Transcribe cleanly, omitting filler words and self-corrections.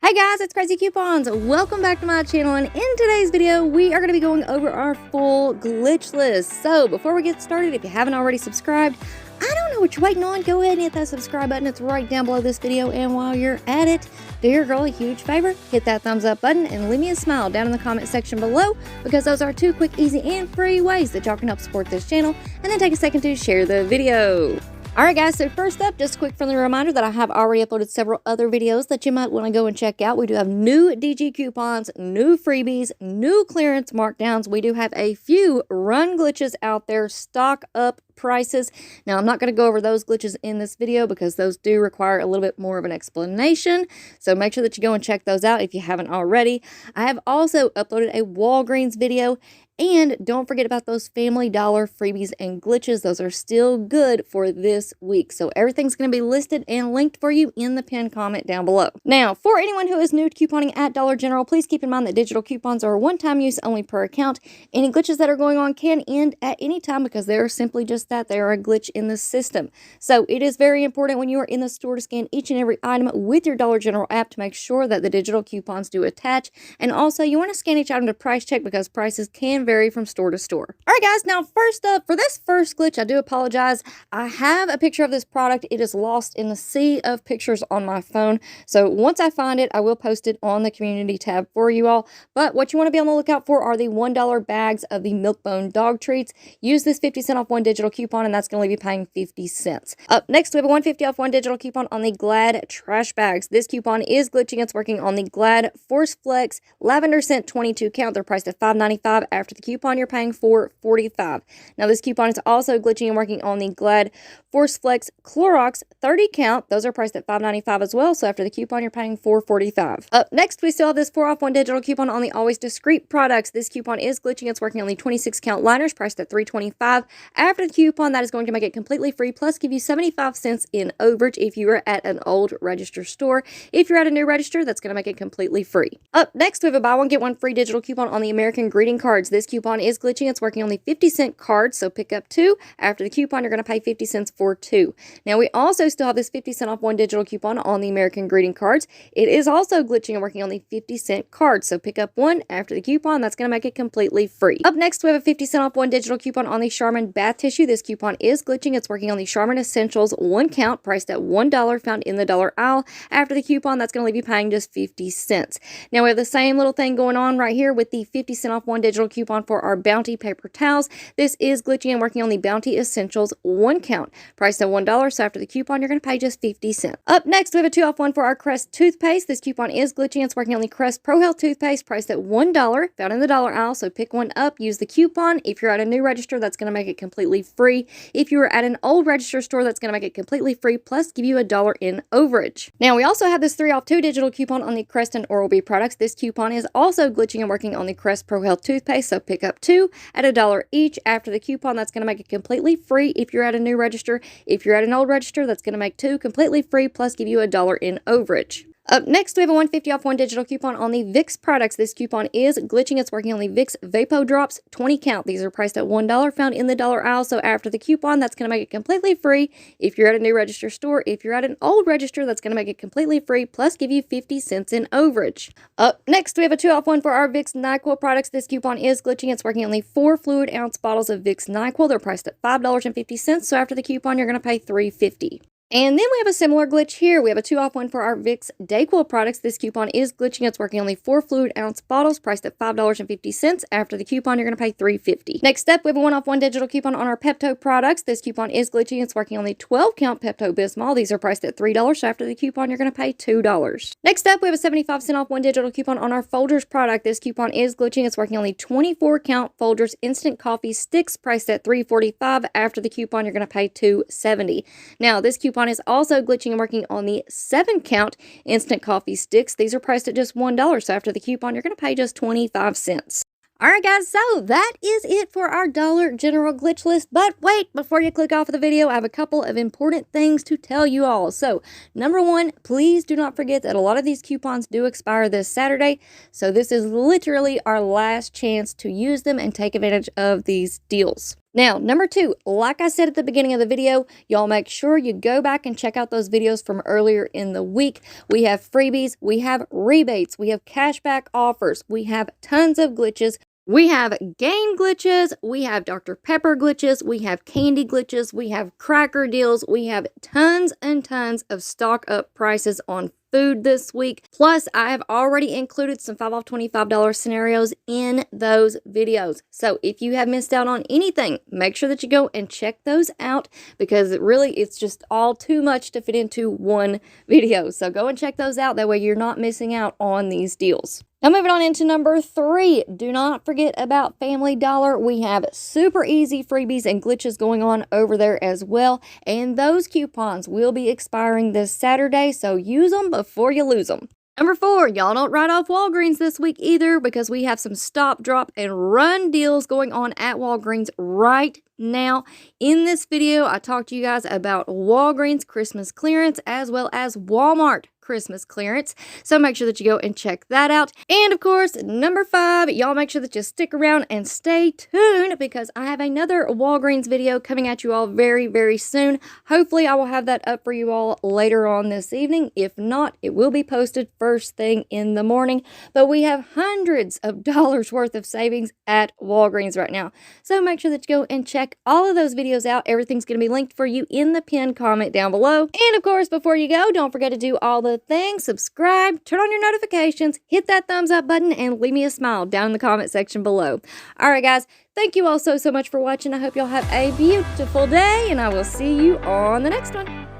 Hey guys, it's Craz-E Coupons. Welcome back to my channel, and in today's video, we are going to be going over our full glitch list. So before we get started, if you haven't already subscribed, I don't know what you're waiting on. Go ahead and hit that subscribe button. It's right down below this video. And while you're at it, do your girl a huge favor. Hit that thumbs up button and leave me a smile down in the comment section below, because those are two quick, easy, and free ways that y'all can help support this channel. And then take a second to share the video. Alright guys, so first up, just a quick friendly reminder that I have already uploaded several other videos that you might want to go and check out. We do have new DG coupons, new freebies, new clearance markdowns. We do have a few run glitches out there, stock up prices. Now, I'm not going to go over those glitches in this video because those do require a little bit more of an explanation. So make sure that you go and check those out if you haven't already. I have also uploaded a Walgreens video. And don't forget about those Family Dollar freebies and glitches. Those are still good for this week. So everything's going to be listed and linked for you in the pinned comment down below. Now, for anyone who is new to couponing at Dollar General, please keep in mind that digital coupons are one-time use only per account. Any glitches that are going on can end at any time because they are simply just that. They are a glitch in the system. So it is very important when you are in the store to scan each and every item with your Dollar General app to make sure that the digital coupons do attach. And also, you want to scan each item to price check because prices can vary from store to store. Alright guys, now first up, for this first glitch, I do apologize. I have a picture of this product. It is lost in the sea of pictures on my phone. So once I find it, I will post it on the community tab for you all. But what you want to be on the lookout for are the $1 bags of the Milk-Bone dog treats. Use this 50-cent off one digital coupon, and that's going to leave you paying 50 cents. Up next, we have a $1.50 off one digital coupon on the Glad trash bags. This coupon is glitching. It's working on the Glad Force Flex Lavender Scent 22 count. They're priced at $5.95. After the coupon, you're paying $4.45. Now, this coupon is also glitching and working on the Glad Force Flex Clorox 30 count. Those are priced at $5.95 as well. So after the coupon, you're paying $4.45. Up next, we still have this 4 off 1 digital coupon on the Always Discreet products. This coupon is glitching. It's working on the 26 count liners priced at $3.25. After the coupon, that is going to make it completely free, plus give you 75 cents in overage if you are at an old register store. If you're at a new register, that's going to make it completely free. Up next, we have a buy one, get one free digital coupon on the American Greeting cards. This coupon is glitching. It's working on the 50-cent card, so pick up 2. After the coupon, you're going to pay 50 cents for 2. Now, we also still have this 50-cent off one digital coupon on the American Greeting cards. It is also glitching and working on the 50-cent card, so pick up 1. After the coupon, that's going to make it completely free. Up next, we have a 50-cent off one digital coupon on the Charmin bath tissue. This coupon is glitching. It's working on the Charmin Essentials 1 count, priced at $1, found in the dollar aisle. After the coupon, that's going to leave you paying just 50 cents. Now, we have the same little thing going on right here with the 50-cent off one digital coupon for our Bounty paper towels. This is glitching and working on the Bounty Essentials 1 count, priced at $1. So after the coupon, you're going to pay just 50 cents. Up next, we have a 2 off 1 for our Crest toothpaste. This coupon is glitching. It's working on the Crest Pro Health toothpaste, priced at $1, found in the dollar aisle. So pick one up, use the coupon. If you're at a new register, that's going to make it completely free. If you were at an old register store, that's going to make it completely free, plus give you $1 in overage. Now, we also have this 3 off 2 digital coupon on the Crest and Oral-B products. This coupon is also glitching and working on the Crest Pro Health toothpaste. So pick up 2 at $1 each. After the coupon, that's going to make it completely free if you're at a new register. If you're at an old register, that's going to make 2 completely free, plus give you $1 in overage. Up next, we have a $1.50 off 1 digital coupon on the Vicks products. This coupon is glitching. It's working on the Vicks Vapo Drops 20 count. These are priced at $1, found in the dollar aisle. So after the coupon, that's going to make it completely free if you're at a new register store. If you're at an old register, that's going to make it completely free, plus give you 50 cents in overage. Up next, we have a 2 off 1 for our Vicks NyQuil products. This coupon is glitching. It's working on the 4 fluid ounce bottles of Vicks NyQuil. They're priced at $5.50. So after the coupon, you're going to pay $3.50. And then we have a similar glitch here. We have a 2 off 1 for our Vicks Dayquil products. This coupon is glitching. It's working on the 4 fluid ounce bottles priced at $5.50. After the coupon, you're going to pay $3.50. Next up, we have a 1 off 1 digital coupon on our Pepto products. This coupon is glitching. It's working on the 12 count Pepto Bismol. These are priced at $3. So after the coupon, you're going to pay $2. Next up, we have a 75-cent off 1 digital coupon on our Folgers product. This coupon is glitching. It's working on the 24 count Folgers instant coffee sticks priced at $3.45. After the coupon, you're going to pay $2.70. Now, this coupon is also glitching and working on the 7 count instant coffee sticks. These are priced at just $1. So after the coupon, you're going to pay just 25 cents. Alright guys, so that is it for our Dollar General glitch list. But wait, before you click off of the video, I have a couple of important things to tell you all. So, number 1, please do not forget that a lot of these coupons do expire this Saturday. So this is literally our last chance to use them and take advantage of these deals. Now, number 2, like I said at the beginning of the video, y'all make sure you go back and check out those videos from earlier in the week. We have freebies, we have rebates, we have cashback offers, we have tons of glitches. We have game glitches, we have Dr. Pepper glitches, we have candy glitches, we have cracker deals, we have tons and tons of stock up prices on food this week. Plus, I have already included some 5 off $25 scenarios in those videos. So if you have missed out on anything, make sure that you go and check those out because it's just all too much to fit into one video. So go and check those out. That way you're not missing out on these deals. Now moving on into number 3, do not forget about Family Dollar. We have super easy freebies and glitches going on over there as well. And those coupons will be expiring this Saturday, so use them before you lose them. Number 4, y'all don't write off Walgreens this week either because we have some stop, drop, and run deals going on at Walgreens right now. In this video, I talked to you guys about Walgreens Christmas clearance as well as Walmart Christmas clearance. So make sure that you go and check that out. And of course, number 5, y'all make sure that you stick around and stay tuned because I have another Walgreens video coming at you all very, very soon. Hopefully, I will have that up for you all later on this evening. If not, it will be posted first thing in the morning. But we have hundreds of dollars worth of savings at Walgreens right now. So make sure that you go and check all of those videos out. Everything's going to be linked for you in the pinned comment down below. And of course, before you go, don't forget to do all the things. Subscribe, turn on your notifications, hit that thumbs up button, and leave me a smile down in the comment section below. All right, guys, thank you all so much for watching. I hope y'all have a beautiful day, and I will see you on the next one.